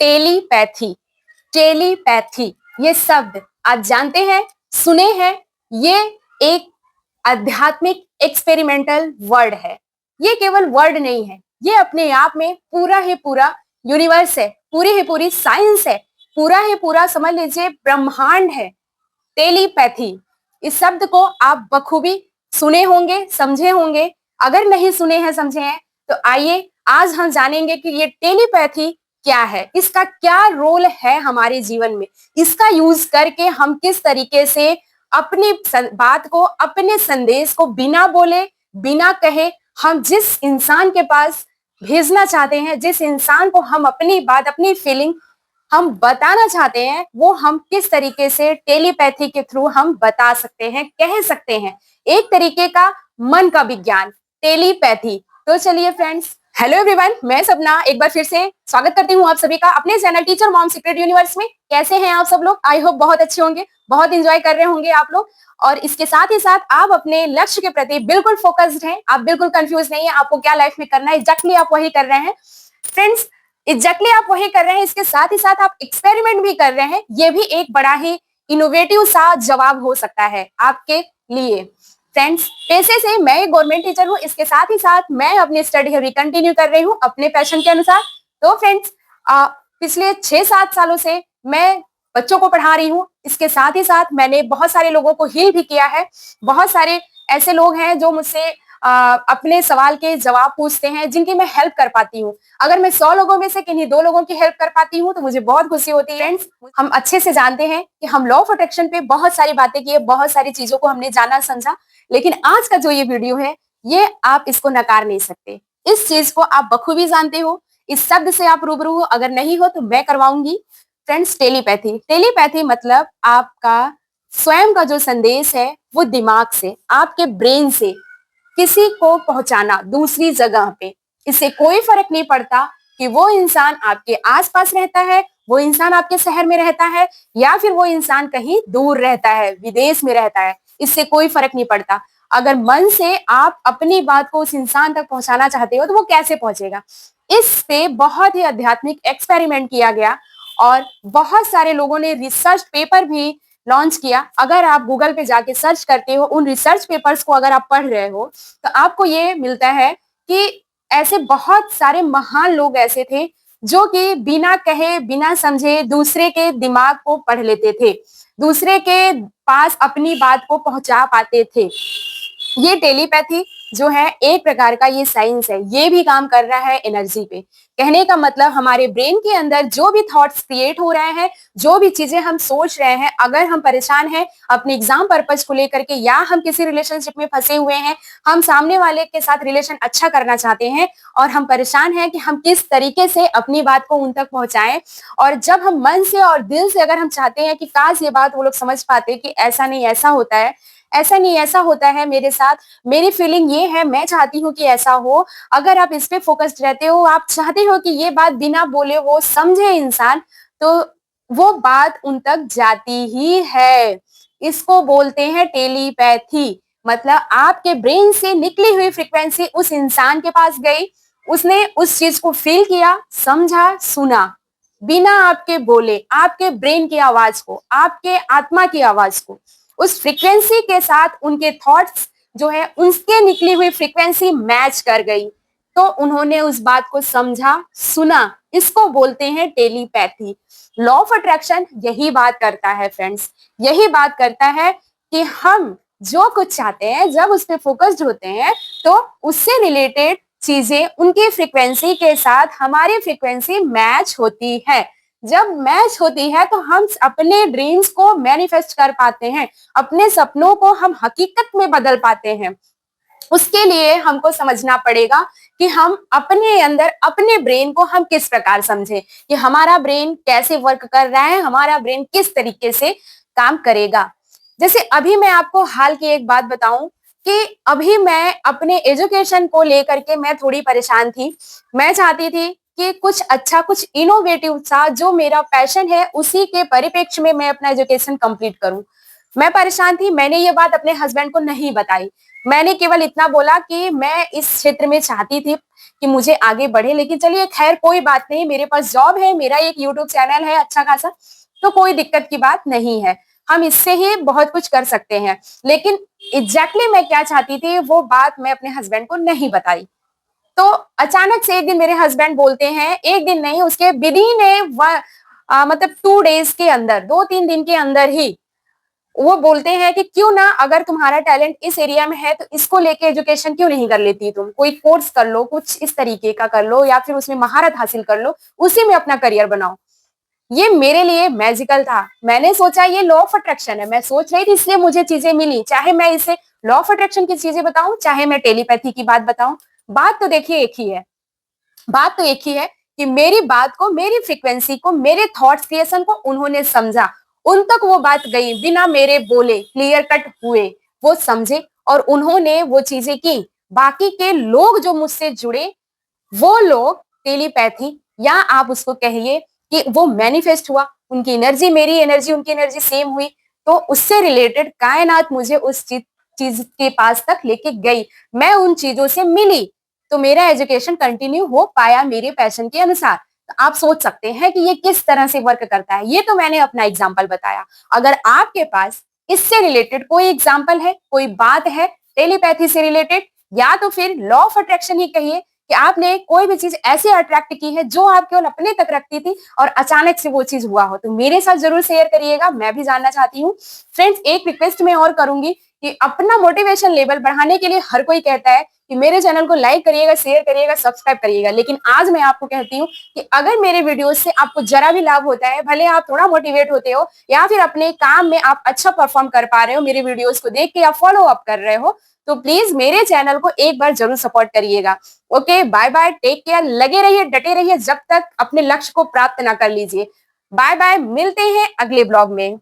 Telepathy. Telepathy ये शब्द आप जानते हैं, सुने हैं। ये एक आध्यात्मिक एक्सपेरिमेंटल वर्ड है। ये केवल वर्ड नहीं है, ये अपने आप में पूरा ही पूरा यूनिवर्स है, पूरी ही पूरी साइंस है, पूरा ही पूरा समझ लीजिए ब्रह्मांड है। टेलीपैथी इस शब्द को आप बखूबी सुने होंगे, समझे होंगे। अगर नहीं सुने हैं, समझे हैं, तो आइए आज हम जानेंगे कि ये टेलीपैथी क्या है, इसका क्या रोल है हमारे जीवन में, इसका यूज करके हम किस तरीके से अपनी बात को, अपने संदेश को बिना बोले, बिना कहे, हम जिस इंसान के पास भेजना चाहते हैं, जिस इंसान को हम अपनी बात, अपनी फीलिंग हम बताना चाहते हैं, वो हम किस तरीके से टेलीपैथी के थ्रू हम बता सकते हैं, कह सकते हैं। एक तरीके का मन का विज्ञान, टेलीपैथी। तो चलिए फ्रेंड्स, हेलो एवरीवन, मैं सपना एक बार फिर से स्वागत करती हूँ आप सभी का अपने channel teacher mom secret universe में। कैसे हैं आप सब लोग? आई होप बहुत अच्छे होंगे, बहुत एंजॉय कर रहे होंगे आप लोग। और इसके साथ ही साथ आप अपने लक्ष्य के प्रति बिल्कुल फोकस्ड हैं, आप बिल्कुल कंफ्यूज नहीं है, आपको क्या लाइफ में करना है, एग्जैक्टली आप वही कर रहे हैं फ्रेंड्स। एग्जैक्टली आप वही कर रहे हैं, इसके साथ ही साथ आप एक्सपेरिमेंट भी कर रहे हैं। ये भी एक बड़ा ही इनोवेटिव सा जवाब हो सकता है आपके लिए। फ्रेंड्स, पेशे से मैं एक गवर्नमेंट टीचर हूँ, इसके साथ ही साथ मैं अपनी स्टडी अभी कंटिन्यू कर रही हूँ अपने पैशन के अनुसार। तो फ्रेंड्स, पिछले 6-7 सालों से मैं बच्चों को पढ़ा रही हूँ। इसके साथ ही साथ मैंने बहुत सारे लोगों को हील भी किया है। बहुत सारे ऐसे लोग हैं जो मुझसे अपने सवाल के जवाब पूछते हैं, जिनकी मैं हेल्प कर पाती हूँ। अगर मैं 100 लोगों में से किन्हीं 2 लोगों की हेल्प कर पाती हूँ तो मुझे बहुत खुशी होती है। फ्रेंड्स, हम अच्छे से जानते हैं कि हम लॉ ऑफ अट्रैक्शन पे बहुत सारी बातें की, बहुत सारी चीजों को हमने जाना समझा, लेकिन आज का जो ये वीडियो है, ये आप इसको नकार नहीं सकते। इस चीज को आप बखूबी जानते हो, इस शब्द से आप रूबरू हो, अगर नहीं हो तो मैं करवाऊंगी। फ्रेंड्स, टेलीपैथी, टेलीपैथी मतलब आपका स्वयं का जो संदेश है वो दिमाग से, आपके ब्रेन से किसी को पहुंचाना दूसरी जगह पे। इससे कोई फर्क नहीं पड़ता कि वो इंसान आपके आसपास रहता है, वो इंसान आपके शहर में रहता है, या फिर वो इंसान कहीं दूर रहता है, विदेश में रहता है। इससे कोई फर्क नहीं पड़ता। अगर मन से आप अपनी बात को उस इंसान तक पहुंचाना चाहते हो तो वो कैसे पहुंचेगा। इस पे बहुत ही आध्यात्मिक एक्सपेरिमेंट किया गया और बहुत सारे लोगों ने रिसर्च पेपर भी लॉन्च किया। अगर आप गूगल पे जाके सर्च करते हो, उन रिसर्च पेपर्स को अगर आप पढ़ रहे हो, तो आपको ये मिलता है कि ऐसे बहुत सारे महान लोग ऐसे थे जो कि बिना कहे, बिना समझे दूसरे के दिमाग को पढ़ लेते थे, दूसरे के पास अपनी बात को पहुंचा पाते थे। ये टेलीपैथी जो है एक प्रकार का ये साइंस है, ये भी काम कर रहा है एनर्जी पे। कहने का मतलब हमारे ब्रेन के अंदर जो भी थॉट्स क्रिएट हो रहे हैं, जो भी चीजें हम सोच रहे हैं, अगर हम परेशान हैं अपने एग्जाम पर्पज को लेकर के, या हम किसी रिलेशनशिप में फंसे हुए हैं, हम सामने वाले के साथ रिलेशन अच्छा करना चाहते हैं और हम परेशान हैं कि हम किस तरीके से अपनी बात को उन तक पहुंचाएं, और जब हम मन से और दिल से अगर हम चाहते हैं कि काश ये बात वो लोग समझ पाते कि ऐसा नहीं ऐसा होता है, ऐसा नहीं ऐसा होता है मेरे साथ, मेरी फीलिंग ये है, मैं चाहती हूँ कि ऐसा हो। अगर आप इस पे फोकस्ड रहते हो, आप चाहते हो कि ये बात बिना बोले वो समझे इंसान, तो वो बात उन तक जाती ही है। इसको बोलते हैं टेलीपैथी। मतलब आपके ब्रेन से निकली हुई फ्रीक्वेंसी उस इंसान के पास गई, उसने उस चीज को फील किया, समझा, सुना, बिना आपके बोले, आपके ब्रेन की आवाज को, आपके आत्मा की आवाज को, उस फ्रीक्वेंसी के साथ उनके थॉट्स जो है उनके निकली हुई फ्रीक्वेंसी मैच कर गई, तो उन्होंने उस बात को समझा, सुना। इसको बोलते हैं टेलीपैथी। लॉ ऑफ अट्रैक्शन यही बात करता है फ्रेंड्स, यही बात करता है कि हम जो कुछ चाहते हैं, जब उस पर फोकस्ड होते हैं, तो उससे रिलेटेड चीजें उनकी फ्रीक्वेंसी के साथ हमारी फ्रीक्वेंसी मैच होती है। जब मैच होती है तो हम अपने ड्रीम्स को मैनिफेस्ट कर पाते हैं, अपने सपनों को हम हकीकत में बदल पाते हैं। उसके लिए हमको समझना पड़ेगा कि हम अपने अंदर अपने ब्रेन को हम किस प्रकार समझें, कि हमारा ब्रेन कैसे वर्क कर रहा है, हमारा ब्रेन किस तरीके से काम करेगा। जैसे अभी मैं आपको हाल की एक बात बताऊं कि अभी मैं अपने एजुकेशन को लेकर के मैं थोड़ी परेशान थी। मैं चाहती थी कि कुछ अच्छा, कुछ इनोवेटिव सा, जो मेरा पैशन है उसी के परिप्रेक्ष्य में मैं अपना एजुकेशन कंप्लीट करूं। मैं परेशान थी, मैंने ये बात अपने हस्बैंड को नहीं बताई। मैंने केवल इतना बोला कि मैं इस क्षेत्र में चाहती थी कि मुझे आगे बढ़े, लेकिन चलिए खैर कोई बात नहीं, मेरे पास जॉब है, मेरा एक यूट्यूब चैनल है अच्छा खासा, तो कोई दिक्कत की बात नहीं है, हम इससे ही बहुत कुछ कर सकते हैं। लेकिन एग्जैक्टली मैं क्या चाहती थी वो बात मैं अपने हस्बैंड को नहीं बताई। तो अचानक से एक दिन मेरे हस्बैंड बोलते हैं, एक दिन नहीं उसके विद इन मतलब 2 डेज के अंदर, 2-3 दिन के अंदर ही वो बोलते हैं कि क्यों ना, अगर तुम्हारा टैलेंट इस एरिया में है तो इसको लेके एजुकेशन क्यों नहीं कर लेती, तुम कोई कोर्स कर लो, कुछ इस तरीके का कर लो या फिर उसमें महारत हासिल कर लो, उसी में अपना करियर बनाओ। ये मेरे लिए मैजिकल था। मैंने सोचा ये लॉ ऑफ अट्रैक्शन है, मैं सोच रही थी इसलिए मुझे चीजें मिली, चाहे मैं इसे लॉ ऑफ अट्रैक्शन की चीजें बताऊं, चाहे मैं टेलीपैथी की बात बताऊं, बात तो देखिए एक ही है। बात तो एक ही है कि मेरी बात को, मेरी फ्रीक्वेंसी को, मेरे थॉट्स क्रिएशन को उन्होंने समझा, उन तक वो बात गई बिना मेरे बोले, क्लियर कट हुए, वो समझे और उन्होंने वो चीजें की। बाकी के लोग जो मुझसे जुड़े, वो लोग टेलीपैथी या आप उसको कहिए कि वो मैनिफेस्ट हुआ, उनकी एनर्जी मेरी एनर्जी, उनकी एनर्जी सेम हुई, तो उससे रिलेटेड कायनात मुझे उस चीज के पास तक लेके गई, मैं उन चीजों से मिली, तो मेरा एजुकेशन कंटिन्यू हो पाया मेरे पैशन के अनुसार। तो आप सोच सकते हैं कि ये किस तरह से वर्क करता है। ये तो मैंने अपना एग्जाम्पल बताया। अगर आपके पास इससे रिलेटेड कोई एग्जाम्पल है, कोई बात है टेलीपैथी से रिलेटेड, या तो फिर लॉ ऑफ अट्रैक्शन ही कहिए कि आपने कोई भी चीज ऐसे अट्रैक्ट की है जो आप केवल अपने तक रखती थी और अचानक से वो चीज हुआ हो, तो मेरे साथ जरूर शेयर करिएगा, मैं भी जानना चाहती हूँ। फ्रेंड्स, एक रिक्वेस्ट मैं और करूंगी कि अपना मोटिवेशन लेवल बढ़ाने के लिए हर कोई कहता है कि मेरे चैनल को लाइक करिएगा, शेयर करिएगा, सब्सक्राइब करिएगा, लेकिन आज मैं आपको कहती हूँ कि अगर मेरे वीडियोस से आपको जरा भी लाभ होता है, भले आप थोड़ा मोटिवेट होते हो या फिर अपने काम में आप अच्छा परफॉर्म कर पा रहे हो, मेरे वीडियोस को देख के आप फॉलो अप कर रहे हो, तो प्लीज मेरे चैनल को एक बार जरूर सपोर्ट करिएगा। Okay, bye bye, take care, लगे रहिए, डटे रहिए जब तक अपने लक्ष्य को प्राप्त ना कर लीजिए। बाय बाय, मिलते हैं अगले ब्लॉग में।